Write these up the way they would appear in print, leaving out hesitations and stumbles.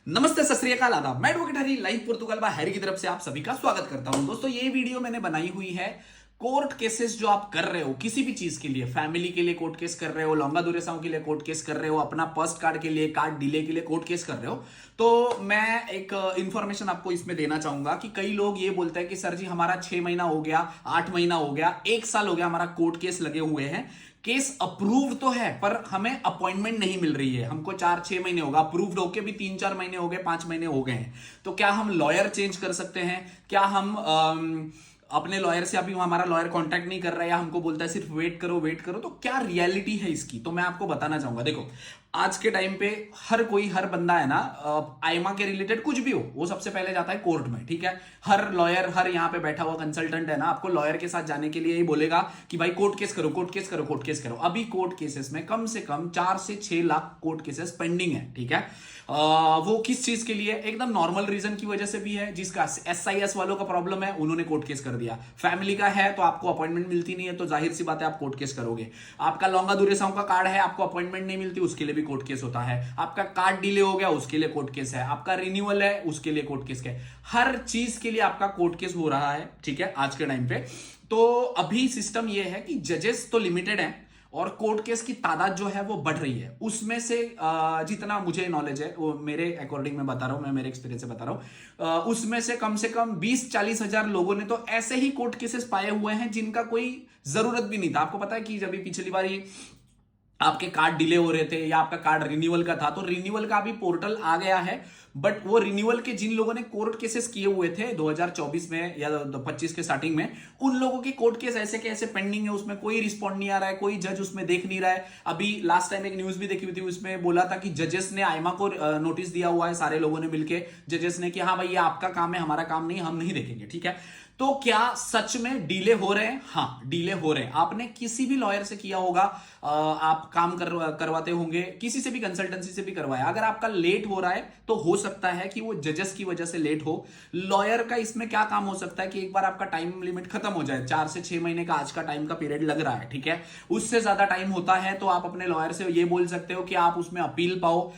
नमस्ते, सत श्री अकाल, आदाब। मैं एडवोकेट हरी लाइव पोर्तुगल बा हैरी की तरफ से आप सभी का स्वागत करता हूं। दोस्तों, ये वीडियो मैंने बनाई हुई है कोर्ट केसेस जो आप कर रहे हो किसी भी चीज के लिए, फैमिली के लिए कोर्ट केस कर रहे हो, लॉन्गा दुरेसाओं के लिए कोर्ट केस कर रहे हो, अपना पोस्ट कार्ड के लिए, कार्ड डिले के लिए कोर्ट केस कर रहे हो। तो मैं एक इंफॉर्मेशन आपको इसमें देना चाहूंगा कि कई लोग ये बोलते हैं कि सर जी हमारा 6 महीना हो गया, 8 महीना हो गया, 1 साल हो गया हमारा कोर्ट केस लगे हुए हैं, केस अप्रूव तो है पर हमें अपॉइंटमेंट नहीं मिल रही है। हमको 4-6 महीने होगा, अप्रूव्ड होके भी 3-4 महीने हो गए, 5 महीने हो गए हैं। तो क्या हम लॉयर चेंज कर सकते हैं? क्या हम अपने लॉयर से, अभी हमारा लॉयर कांटेक्ट नहीं कर रहा है या हमको बोलता है सिर्फ वेट करो वेट करो, तो क्या रियलिटी है इसकी? तो मैं आपको बताना चाहूंगा। देखो, आज के टाइम पे हर बंदा है ना, आईमा के रिलेटेड कुछ भी हो वो सबसे पहले जाता है कोर्ट में, ठीक है। हर लॉयर, हर यहाँ पे बैठा हुआ कंसल्टेंट है ना, आपको लॉयर के साथ जाने के लिए ही बोलेगा कि भाई कोर्ट केस करो, कोर्ट केस करो, कोर्ट केस करो। अभी कोर्ट केसेस में कम से कम 4 से 6 लाख कोर्ट केसेस पेंडिंग है, ठीक है। वो किस चीज के लिए? एकदम नॉर्मल रीजन की वजह से भी है। जिसका SIS वालों का प्रॉब्लम है उन्होंने कोर्ट केस कर दिया, फैमिली का है तो आपको अपॉइंटमेंट मिलती नहीं है, तो जाहिर सी बात है आप कोर्ट केस करोगे। आपका लॉन्गा दुरेसाओं का कार्ड है, आपको अपॉइंटमेंट नहीं मिलती, उसके लिए भी कोर्ट केस होता है। आपका कार्ड डिले हो गया, उसके लिए कोर्ट केस है। आपका रिन्यूअल है, उसके लिए कोर्ट केस है। हर चीज के लिए आपका कोर्ट केस हो रहा है, ठीक है, आज के टाइम पे। तो अभी सिस्टम यह है कि जजेस तो लिमिटेड है और कोर्ट केस की तादाद जो है वो बढ़ रही है। उसमें से जितना मुझे नॉलेज है वो मेरे अकॉर्डिंग मैं बता रहा हूं, मैं मेरे एक्सपीरियंस से बता रहा हूं, उसमें से कम 20-40 हजार लोगों ने तो ऐसे ही कोर्ट केसेस पाए हुए हैं जिनका कोई जरूरत भी नहीं था। आपको पता है कि जब पिछली बार आपके कार्ड डिले हो रहे थे या आपका कार्ड रिन्यूअल का था, तो रिन्यूअल का भी पोर्टल आ गया है। बट वो रिन्यूअल के जिन लोगों ने कोर्ट केसेस किए हुए थे 2024 में या 25 के स्टार्टिंग में, उन लोगों के कोर्ट केस ऐसे के ऐसे पेंडिंग है, उसमें कोई रिस्पॉन्ड नहीं आ रहा है, कोई जज उसमें देख नहीं रहा है। अभी लास्ट टाइम एक न्यूज भी देखी हुई थी, उसमें बोला था कि जजेस ने आईमा को नोटिस दिया हुआ है, सारे लोगों ने मिलकर जजेस ने कि हाँ भाई ये आपका काम है, हमारा काम नहीं, हम नहीं देखेंगे, ठीक है। तो क्या सच में डीले हो रहे हैं? हाँ, डीले हो रहे हैं। आपने किसी भी लॉयर से किया होगा, आप काम करवाते होंगे, किसी से भी, कंसल्टेंसी से भी करवाया, अगर आपका लेट हो रहा है तो हो सकता है कि वो जजेस की वजह से लेट हो। लॉयर का इसमें क्या काम हो सकता है कि एक बार आपका टाइम लिमिट खत्म हो जाए, 4 से 6 महीने का आज का टाइम का पीरियड लग रहा है, ठीक है, उससे ज्यादा टाइम होता है तो आप अपने लॉयर से ये बोल सकते हो कि आप उसमें अपील पाओ।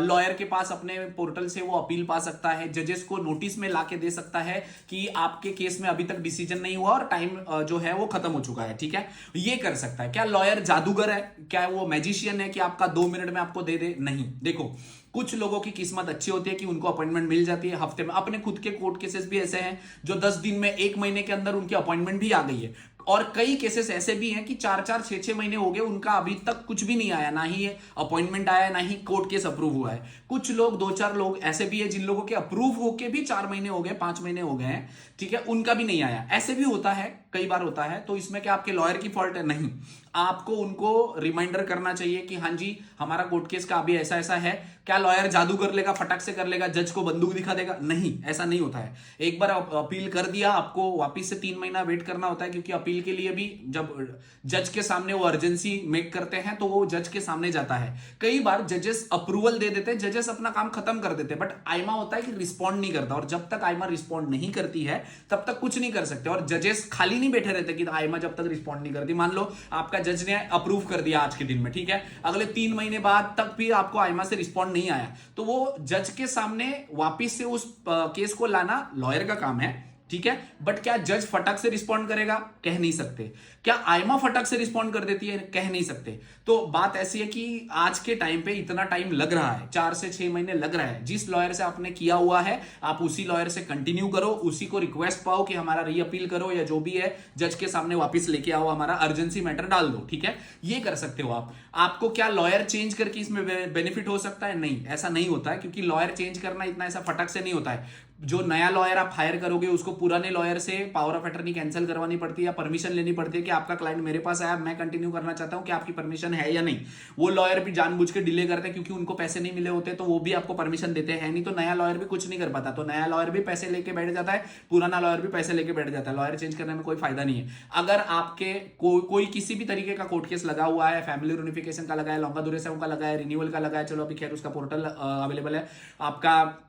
लॉयर के पास अपने पोर्टल से वो अपील पा सकता है, जजेस को नोटिस में लाके दे सकता है कि आपके केस में अभी तक डिसीजन नहीं हुआ और टाइम जो है वो खत्म हो चुका है, ठीक है। ये कर सकता है। क्या लॉयर जादूगर है? क्या वो मैजिशियन है कि आपका 2 मिनट में आपको दे दे? नहीं। देखो, कुछ लोगों की किस्मत अच्छी होती है कि उनको अपॉइंटमेंट मिल जाती है हफ्ते में। अपने खुद के कोर्ट केसेस भी ऐसे हैं जो 10 दिन में, 1 महीने के अंदर उनकी अपॉइंटमेंट भी आ गई है। और कई केसेस ऐसे भी हैं कि 4-4, 6-6 महीने हो गए, उनका अभी तक कुछ भी नहीं आया, ना ही अपॉइंटमेंट आया, ना ही कोर्ट केस अप्रूव हुआ है। कुछ लोग, 2-4 लोग ऐसे भी है जिन लोगों के अप्रूव होके भी 4 महीने हो गए, 5 महीने हो गए हैं, ठीक है, उनका भी नहीं आया। ऐसे भी होता है, कई बार होता है। तो इसमें क्या आपके लॉयर की फॉल्ट है? नहीं। आपको उनको रिमाइंडर करना चाहिए कि हाँ जी हमारा कोर्ट केस का अभी ऐसा ऐसा है। क्या लॉयर जादू कर लेगा, फटक से कर लेगा, जज को बंदूक दिखा देगा? नहीं, ऐसा नहीं होता है। एक बार अपील कर दिया, आपको वापिस से 3 महीना वेट करना होता है, क्योंकि अपील के लिए भी जब जज के सामने वो अर्जेंसी मेक करते हैं तो वो जज के सामने जाता है। कई बार जजेस अप्रूवल दे देते हैं, जजेस अपना काम खत्म कर देते हैं, बट आईमा होता है कि रिस्पॉन्ड नहीं करता, और जब तक आईमा रिस्पॉन्ड नहीं करती है तब तक कुछ नहीं कर सकते। और जजेस खाली नहीं बैठे रहते कि आईमा जब तक रिस्पॉन्ड नहीं करती। मान लो आपका जज ने अप्रूव कर दिया आज के दिन में, ठीक है, अगले 3 महीने बाद तक भी आपको आईमा से रिस्पॉन्ड नहीं आया, तो वो जज के सामने वापिस से उस केस को लाना लॉयर का काम है, ठीक है। बट क्या जज फटक से रिस्पॉन्ड करेगा? कह नहीं सकते। क्या आईमा फटक से रिस्पॉन्ड कर देती है? कह नहीं सकते। तो बात ऐसी है कि आज के टाइम पे इतना टाइम लग रहा है, 4 से 6 महीने लग रहा है। जिस लॉयर से आपने किया हुआ है आप उसी लॉयर से कंटिन्यू करो, उसी को रिक्वेस्ट पाओ कि हमारा री अपील करो, या जो भी है जज के सामने वापिस लेके आओ, हमारा अर्जेंसी मैटर डाल दो, ठीक है। ये कर सकते हो आप। आपको क्या लॉयर चेंज करके इसमें बेनिफिट हो सकता है? नहीं, ऐसा नहीं होता है, क्योंकि लॉयर चेंज करना इतना ऐसा फटक से नहीं होता है। जो नया लॉयर आप हायर करोगे उसको पुराने लॉयर से पावर ऑफ अटर्नी कैंसिल करवानी पड़ती है या परमिशन लेनी पड़ती है कि आपका क्लाइंट मेरे पास आया, मैं कंटिन्यू करना चाहता हूं, कि आपकी परमिशन है या नहीं। वो लॉयर भी जानबूझ के डिले करते हैं क्योंकि उनको पैसे नहीं मिले होते, तो वो भी आपको परमिशन देते हैं नहीं, तो नया लॉयर भी कुछ नहीं कर पाता। तो नया लॉयर भी पैसे लेके बैठ जाता है, पुराना लॉयर भी पैसे लेके बैठ जाता है। लॉयर चेंज करने में कोई फायदा नहीं है। अगर आपके कोई किसी भी तरीके का कोर्ट केस लगा हुआ है, फैमिली यूनिफिकेशन का लगा है, लॉन्गा दुरेसाओं का लगा है, रिन्यूअल का लगा है, चलो अभी खैर उसका पोर्टल अवेलेबल है, आपका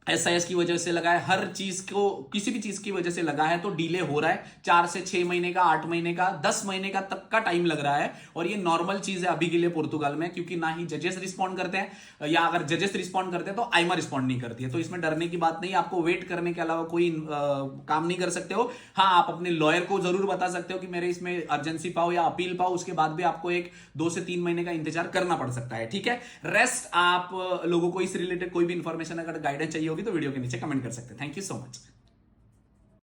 एसआईएस की वजह से लगा है, हर चीज को किसी भी चीज की वजह से लगा है तो डिले हो रहा है। 4 से 6 महीने का, 8 महीने का, 10 महीने का तक का टाइम लग रहा है। और ये नॉर्मल चीज है अभी के लिए पुर्तगाल में, क्योंकि ना ही जजेस रिस्पॉन्ड करते हैं, या अगर जजेस रिस्पॉन्ड करते हैं तो आईमा रिस्पॉन्ड नहीं करती है। तो इसमें डरने की बात नहीं, आपको वेट करने के अलावा कोई काम नहीं कर सकते हो। हाँ, आप अपने लॉयर को जरूर बता सकते हो कि मेरे इसमें अर्जेंसी पाओ या अपील पाओ, उसके बाद भी आपको एक 2 से 3 महीने का इंतजार करना पड़ सकता है। ठीक है, रेस्ट आप लोगों को इस रिलेटेड कोई भी इंफॉर्मेशन अगर गाइडेंस चाहिए होगी तो वीडियो के नीचे कमेंट कर सकते हैं। Thank you so much.